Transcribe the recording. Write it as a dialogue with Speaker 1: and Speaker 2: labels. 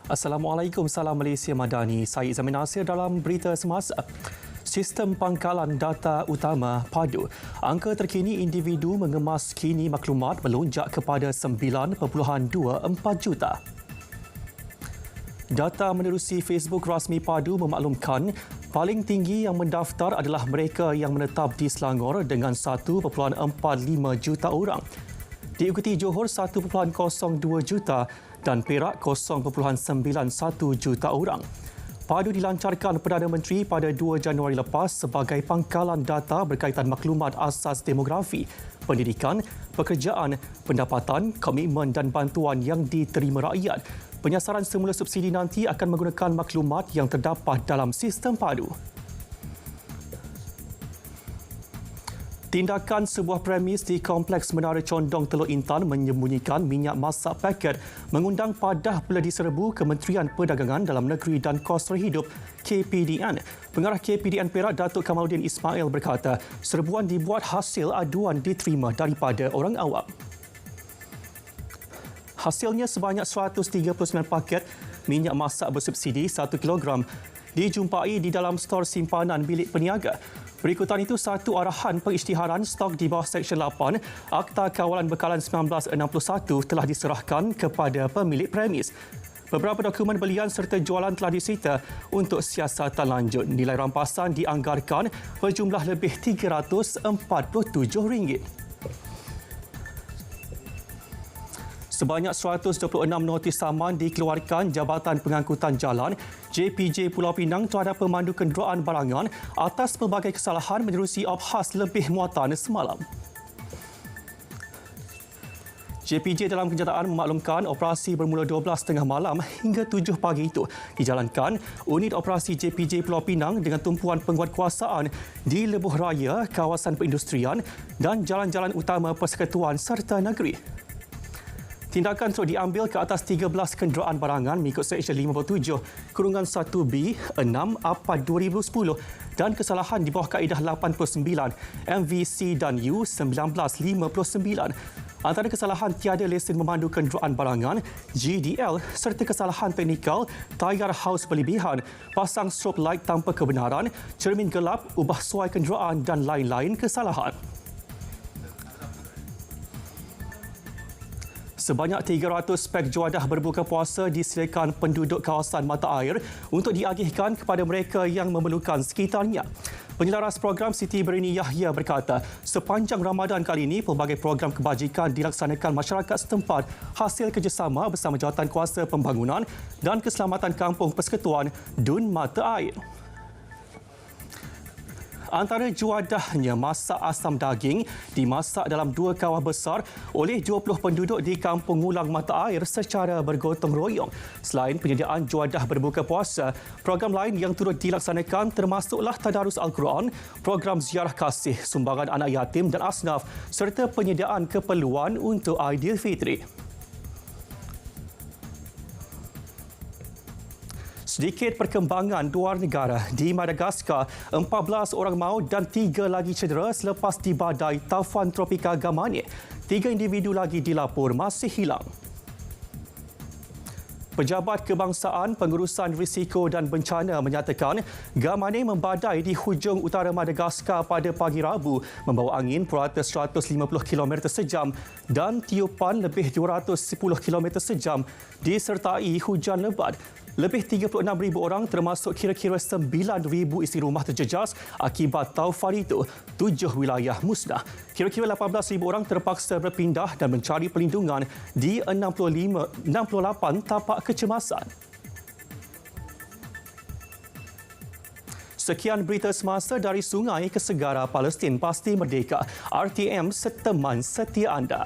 Speaker 1: Assalamualaikum, salam Malaysia Madani. Saya Zamin Nasir dalam berita semasa. Sistem pangkalan data utama padu. Angka terkini individu mengemas kini maklumat melonjak kepada 9.24 juta. Data menerusi Facebook rasmi padu memaklumkan paling tinggi yang mendaftar adalah mereka yang menetap di Selangor dengan 1.45 juta orang. Diikuti Johor 1.02 juta dan Perak 0.91 juta orang. Padu dilancarkan Perdana Menteri pada 2 Januari lepas sebagai pangkalan data berkaitan maklumat asas demografi, pendidikan, pekerjaan, pendapatan, komitmen dan bantuan yang diterima rakyat. Penyasaran semula subsidi nanti akan menggunakan maklumat yang terdapat dalam sistem padu. Tindakan sebuah premis di Kompleks Menara Condong Teluk Intan menyembunyikan minyak masak paket mengundang padah bila diserbu Kementerian Perdagangan Dalam Negeri dan Kos Terhidup KPDN. Pengarah KPDN Perak Datuk Kamaluddin Ismail berkata, serbuan dibuat hasil aduan diterima daripada orang awam. Hasilnya sebanyak 139 paket minyak masak bersubsidi 1 kilogram dijumpai di dalam stor simpanan bilik peniaga. Berikutan itu, satu arahan pengisytiharan stok di bawah Seksyen 8 Akta Kawalan Bekalan 1961 telah diserahkan kepada pemilik premis. Beberapa dokumen belian serta jualan telah disita untuk siasatan lanjut. Nilai rampasan dianggarkan berjumlah lebih RM347. Sebanyak 126 notis saman dikeluarkan Jabatan Pengangkutan Jalan JPJ Pulau Pinang terhadap pemandu kenderaan barangan atas pelbagai kesalahan menerusi abhas lebih muatan semalam. JPJ dalam kenyataan memaklumkan operasi bermula 12.30 malam hingga 7 pagi itu dijalankan unit operasi JPJ Pulau Pinang dengan tumpuan penguatkuasaan di Lebuh Raya, kawasan perindustrian dan jalan-jalan utama persekutuan serta negeri. Tindakan turut diambil ke atas 13 kenderaan barangan mengikut Seksyen 57/1B 6 APAD 2010 dan kesalahan di bawah kaedah 89 MVC dan U 1959. Antara kesalahan tiada lesen memandu kenderaan barangan GDL serta kesalahan teknikal tayar haus berlebihan, pasang strobe light tanpa kebenaran, cermin gelap, ubah suai kenderaan dan lain-lain kesalahan. Sebanyak 300 spek juadah berbuka puasa disediakan penduduk kawasan mata air untuk diagihkan kepada mereka yang memerlukan sekitarnya. Penyelaras program Siti Berini Yahya berkata, sepanjang Ramadan kali ini, pelbagai program kebajikan dilaksanakan masyarakat setempat hasil kerjasama bersama Jawatan Kuasa Pembangunan dan Keselamatan Kampung Persekutuan Dun Mata Air. Antara juadahnya masak asam daging dimasak dalam 2 kawah besar oleh 20 penduduk di Kampung Ngulang Mata Air secara bergotong royong. Selain penyediaan juadah berbuka puasa, program lain yang turut dilaksanakan termasuklah Tadarus Al-Quran, program ziarah kasih, sumbangan anak yatim dan asnaf serta penyediaan keperluan untuk Aidilfitri. Sedikit perkembangan luar negara. Di Madagaskar, 14 orang maut dan 3 lagi cedera selepas dibadai taufan tropika Gamane. 3 individu lagi dilapor masih hilang. Pejabat Kebangsaan Pengurusan Risiko dan Bencana menyatakan Gamane membadai di hujung utara Madagaskar pada pagi Rabu, membawa angin purata 150 km sejam dan tiupan lebih 210 km sejam disertai hujan lebat. Lebih 36,000 orang termasuk kira-kira 9,000 isi rumah terjejas akibat taufan itu. 7 wilayah musnah. Kira-kira 18,000 orang terpaksa berpindah dan mencari perlindungan di 68 tapak kecemasan. Sekian berita semasa dari Sungai ke Segara Palestin Pasti Merdeka. RTM, seteman setia anda.